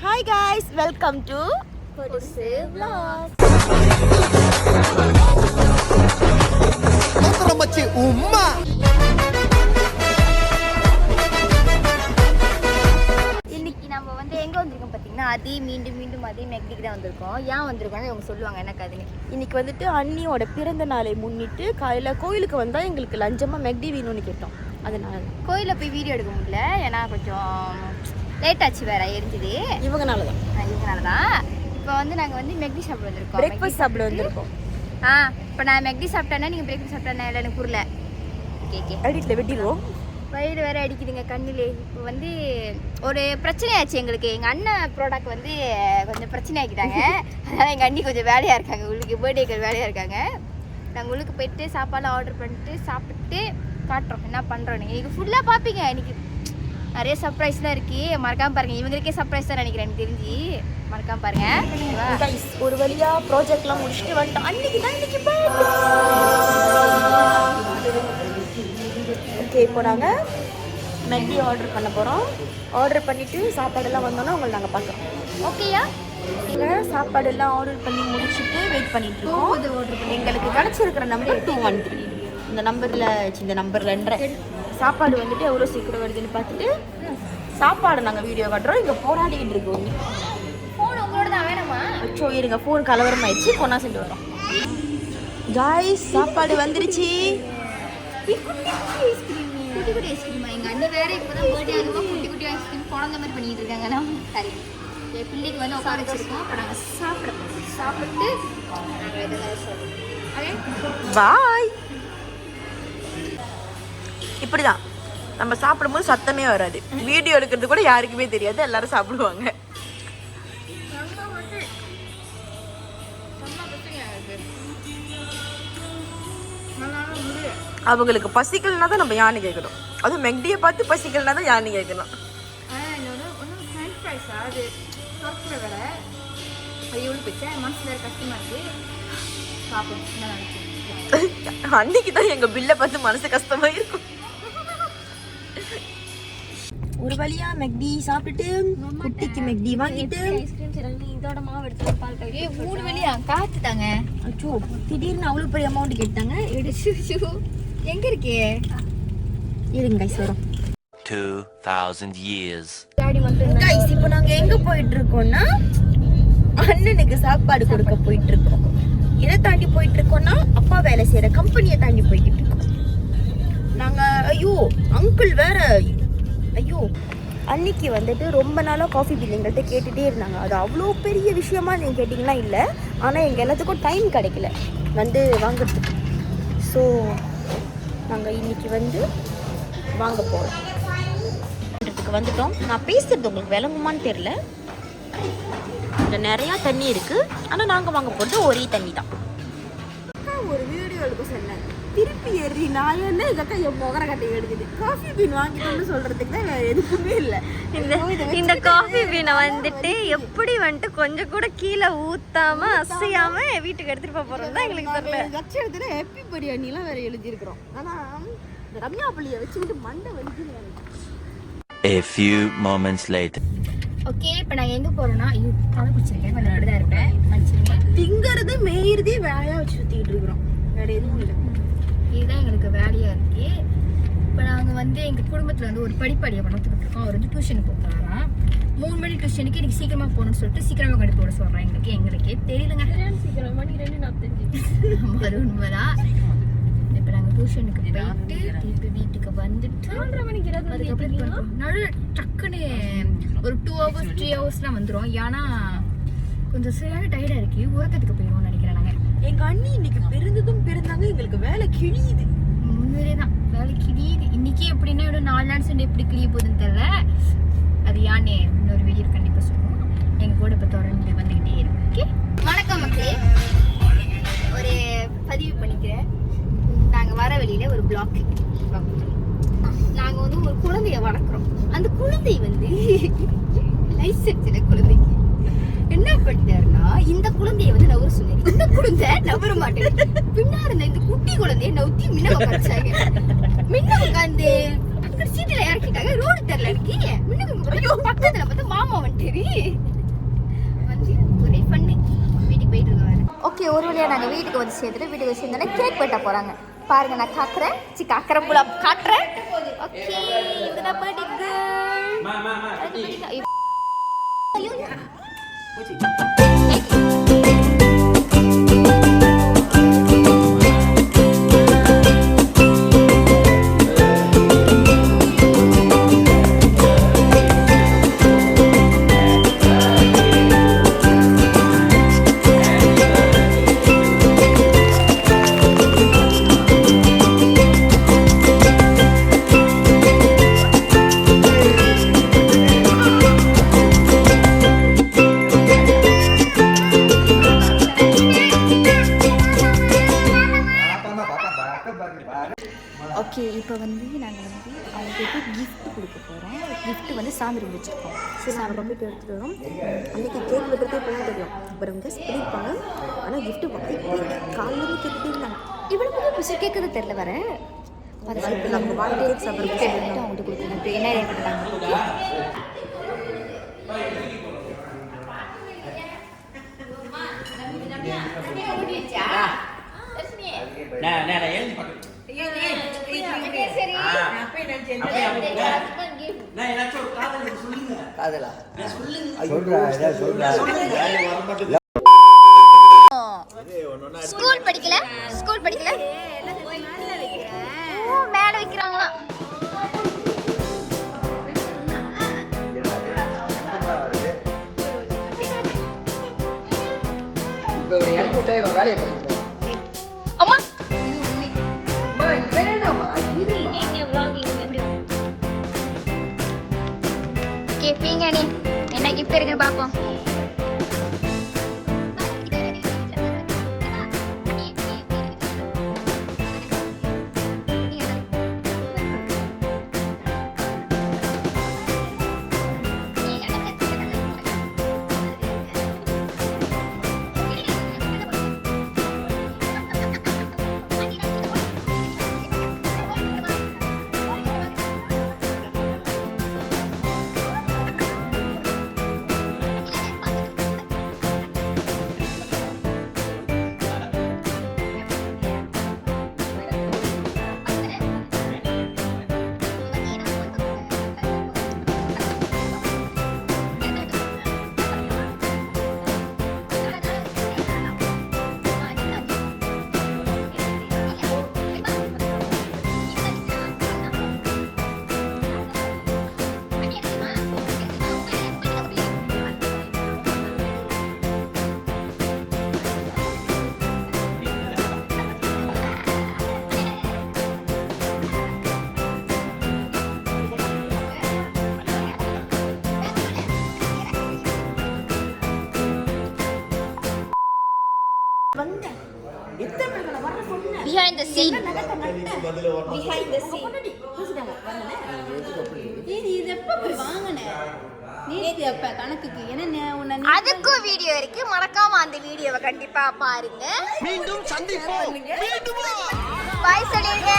Hi guys, welcome to பொடுசு vlogs. மச்சி உம்மா இன்னைக்கு நம்ம வந்து எங்க வந்திருக்கோம் பாத்தீங்கன்னா, மீண்டும் அதே மெக்டிக்கு தான் வந்திருக்கோம். ஏன் வந்திருக்கோம் அவங்க சொல்லுவாங்க என்ன கதைன்னு. இன்னைக்கு வந்துட்டு அண்ணியோட பிறந்த நாளை முன்னிட்டு காலையில கோயிலுக்கு வந்தா எங்களுக்கு லஞ்சமா மெக்டி வேணும்னு கேட்டோம். அதனால கோயிலில் போய் வீடியோ எடுக்க முடியல, ஏன்னா கொஞ்சம் லேட் ஆச்சு, வேற எரிஞ்சுது. இவங்கனால தான் இப்போ வந்து நாங்கள் வந்து மெக்டி சாப்பிட வந்திருக்கோம். பிரேக்ஃபாஸ்ட் சாப்பிட வந்திருக்கோம். இப்போ நான் மெக்டி சாப்பிட்டேன்னா நீங்கள் பிரேக்ஃபாஸ்ட் சாப்பிட்டேன்னா இல்லை எனக்கு புரியல. ஓகே அடிட்டில் வெட்டிடுவோம். வயிறு வேற அடிக்குதுங்க கண்ணிலே. இப்போ வந்து ஒரு பிரச்சனை ஆச்சு எங்களுக்கு. எங்கள் அண்ணன் ப்ராடக்ட் வந்து கொஞ்சம் பிரச்சனை ஆக்கிட்டாங்க. அதனால் எங்கள் அண்ணி கொஞ்சம் வேலையாக இருக்காங்க, உங்களுக்கு பர்த்டேக்கு வேலையாக இருக்காங்க. நாங்கள் உள்ளுக்கு போயிட்டு சாப்பாடுலாம் ஆர்டர் பண்ணிட்டு சாப்பிட்டு காட்டுறோம் என்ன பண்ணுறோம். நீங்கள் இன்றைக்கி ஃபுல்லாக பார்ப்பீங்க. இன்றைக்கி நிறைய சர்ப்ரைஸ்லாம் இருக்குது, மறக்காமல் பாருங்கள். இவங்களுக்கே சர்ப்ரைஸ் தான் நினைக்கிறேன் எனக்கு தெரிஞ்சு. மறக்காமல் பாருங்கள். ஒரு வழியாக ப்ராஜெக்ட்லாம் முடிச்சுட்டு வந்துட்டோம். அன்றைக்கி தான் ஓகே, இப்போ நாங்கள் மெக்டி ஆர்டர் பண்ண போகிறோம். ஆர்டர் பண்ணிவிட்டு சாப்பாடெல்லாம் வந்தோன்னா உங்களை நாங்கள் பார்க்குறோம். ஓகேயா? நீங்கள் சாப்பாடெல்லாம் ஆர்டர் பண்ணி முடிச்சுட்டு வெயிட் பண்ணிட்டு இருக்கோம். எங்களுக்கு கிடச்சிருக்கிற நம்பர் 213. இந்த நம்பரில் சாப்பாடு வந்துட்டு எவ்வளோ சீக்கிரம் வருதுன்னு பார்த்துட்டு சாப்பாடு நாங்கள் வீடியோ காட்டுறோம். இங்கே போராடிக்கிட்டு இருக்கோம். ஃபோன் உங்களோட தான் வேணுமா? அச்சோ இருங்க, ஃபோன் கலவரம் ஆயிடுச்சு, கொண்டா சென்று வரோம். காய்ஸ், சாப்பாடு வந்துருச்சு. குட்டி ஐஸ்கிரீமா? எங்கள் அண்ணன் வேறு இப்போ தான் பர்த்டே ஆகும்போது குட்டி ஐஸ்கிரீம் குழந்த மாதிரி பண்ணிட்டு இருக்காங்க. சரி, என் பிள்ளைக்கு வந்து உட்கார வச்சுருக்கோம். இப்போ நாங்கள் சாப்பிட்டு பாய். இப்படிதான் நம்ம சாப்பிடும்போது சத்தமே வராது. வீடியோ எடுக்கிறது கூட யாருக்குமே தெரியாது, எல்லாரும் சாப்பிடுவாங்க. அவங்களுக்கு பசிக்கலனா தான் நம்ம யானு கேட்கணும். அதுவும் மெக்டியை பார்த்து பசிக்கலனா தான் யானு கேட்கணும். அன்னைக்கு தான் எங்க பில்லை பார்த்து மனசு கஷ்டமா இருக்கும். ஒரு வழியா மெக்டி சாப்பிட்டுட்டு குட்டிக்கு மெக்டி வாங்கிட்டு இதோட மாவு எடுத்து பால் கறி 3 வழியா காத்துட்டாங்க. அச்சோ, திடீர்னு அவ்வளோ பெரிய அமௌண்ட் கேட்டாங்க. எங்க இருக்கே இருங்க கைஸ், வரோம். 2000 years. கைஸ், இப்போ நாங்க எங்க போயிட்டு இருக்கோம்னா அண்ணனுக்கு சாப்பாடு கொடுக்க போயிட்டு இருக்கோம். எதை தாண்டி போயிட்டு இருக்கோம்னா அப்பா வேலை செய்யற கம்பெனியை தாண்டி போய்கிட்டு இருக்கோம் நாங்க. ஐயோ அங்கிள் வேற, ஐயோ அன்னைக்கு வந்துட்டு ரொம்ப நாளாக காஃபி பில் எங்கள்கிட்ட கேட்டுகிட்டே இருந்தாங்க. அது அவ்வளோ பெரிய விஷயமா நீங்கள் கேட்டிங்கன்னா இல்லை, ஆனால் எங்கள் எல்லாத்துக்கும் டைம் கிடைக்கல வந்து வாங்கிறதுக்கு. ஸோ நாங்கள் இன்னைக்கு வந்து வாங்க போகிறோம். வந்துட்டோம். நான் பேசுறது உங்களுக்கு விளங்குமான்னு தெரில. இங்கே நிறையா தண்ணி இருக்குது, ஆனால் நாங்கள் வாங்க போகிறது ஒரே தண்ணி தான். ஒரு வீடியோ எடுக்க சொன்னேன், திருப்பி ஏறி நான் என்ன இதக்கா என் முகர கட்டை எடுக்குது. காஃபி பீன் வாங்கிட்டோம்னு சொல்கிறதுக்கு தான் வேறு எதுக்குமே இல்லை. இந்த காஃபி பீனை வந்துட்டு எப்படி வந்துட்டு கொஞ்சம் கூட கீழே ஊற்றாம அசையாம வீட்டுக்கு எடுத்துகிட்டு போகிறோம் தான் எங்களுக்கு தெரியல. கட்சி எடுத்துட்டு ஹாப்பி பிரியாணிலாம் வேறு எழுதியிருக்கிறோம். ஆனால் இந்த ரம்யா பள்ளியை வச்சுக்கிட்டு மண்டை வலிக்குது. A few moments later. Okay, இப்போ நான் எங்கே போகிறோன்னா, ஐயோ தலை பிடிச்சிருக்கேன், கொஞ்சம் அப்படி தான் இருப்பேன். திங்கிறது மேயிறதே வேலையாக வச்சு சுற்றிக்கிட்டு இருக்கிறோம், வேறு எதுவும் இல்லை. இதுதான் எங்களுக்கு வேலையாக இருக்குது. இப்போ நாங்கள் வந்து எங்கள் குடும்பத்தில் வந்து ஒரு படிப்படியை வளர்த்துக்கிட்டு இருக்கோம். அவர் வந்து டியூஷனுக்கு போகிறாராம். 3 மணி டியூஷனுக்கு எனக்கு சீக்கிரமாக போகணும்னு சொல்லிட்டு சீக்கிரமாக கொண்டு போட சொல்கிறேன். எங்களுக்கே தெரியலங்க. சீக்கிரம் மணி 2:45 அது உண்மைதான். இப்போ நாங்கள் டியூஷனுக்கு போயிட்டு திருப்பி வீட்டுக்கு வந்துட்டு 3:30 மணிக்கு அதுக்கப்புறம் நடு டக்குன்னு ஒரு 2 hours 3 ஹவர்ஸ்லாம் வந்துடும். ஏன்னா கொஞ்சம் சரியான டயர்டாக இருக்குது, உறக்கத்துக்கு போயிடுவோம்னு நினைக்கிறேன். நாங்கள் எங்கள் அண்ணி இன்னைக்கு பிறந்தாங்க. எங்களுக்கு வேலை கிழியுது, உண்மையிலே தான் வேலை கிழியுது. இன்னைக்கு எப்படின்னா இன்னும் 4 நாள் சென்று எப்படி கிழிய போகுதுன்னு தெரியல. அது யானே இன்னொரு வீடியோ கண்டிப்பாக சொல்லுவோம். எங்கள் கூட இப்போ தொடர்ந்து வந்துக்கிட்டே இருக்கும். ஓகே, வணக்கம் மக்களே. ஒரு பதிவு பண்ணிக்கிறேன். நாங்கள் வர வழியில் ஒரு பிளாக், நாங்கள் வந்து ஒரு குழந்தைய வளர்க்குறோம். அந்த குழந்தை வந்து லைசன்ஸில் குழந்தைக்கு என்ன பண்ணிட்டாருன்னா, இந்த குழந்தைய வந்து நவர சொன்னாரு. இந்த குழந்தை நவர மாட்டேன். பின்னாடி இந்த குட்டி குழந்தைய நவுத்தி முன்ன உட்காந்துச்சாங்க. முன்ன உட்காந்து சீட்டில் இறக்கிட்டாங்க. ரோடு தெரியல இருக்கு. முன்ன பக்கத்துல பார்த்தா மாமா வந்துட்டாரு. ஒரு வழியாக நாங்கள் வீட்டுக்கு வந்து சேர்ந்தோன்னே கேக் வெட்ட போகிறாங்க. பாருங்க நான் காட்டுறேன். காட்டுறேன் புலா காட்டுறேன். ஓகே இதுதான் பர்த்டே கேர்ள். ஓகே இப்போ வந்து நாங்கள் வந்து அவங்களுக்கு கிஃப்ட் கொடுக்க போகிறோம். கிஃப்ட்டு வந்து சாமி வச்சுருக்கோம். சரி நாங்கள் போய் எடுத்துகிட்டு வரோம். அன்றைக்கி கேக் வெட்டுறதே இப்போலாம் தெரியும். அப்புறம் கெஸ் பண்ணியிருப்பாங்க. ஆனால் கிஃப்ட்டு காலையிலேருந்து கேட்டுகிட்டே இருந்தாங்க. இவ்வளோ பிசு கேட்குறது தெரில வர அதை அவங்க வாழ்க்கை கேக் சாப்பிட்றது அவங்கள்ட்ட கொடுக்கணும். என்ன ஏற்பட்டாங்க ஸ்கூல் படிக்கல மேல வைக்கிறாங்களா? அம்மா கேப்பீங்க நீ என்ன கிஃப்ட் இருக்குன்னு பார்ப்போம். Behind the scene. Behind the scene. அதுக்கும் வீடியோ இருக்கு. மறக்காம அந்த வீடியோவை கண்டிப்பா பாருங்க. மீண்டும் சந்திப்போம். பை சொல்லிருங்க.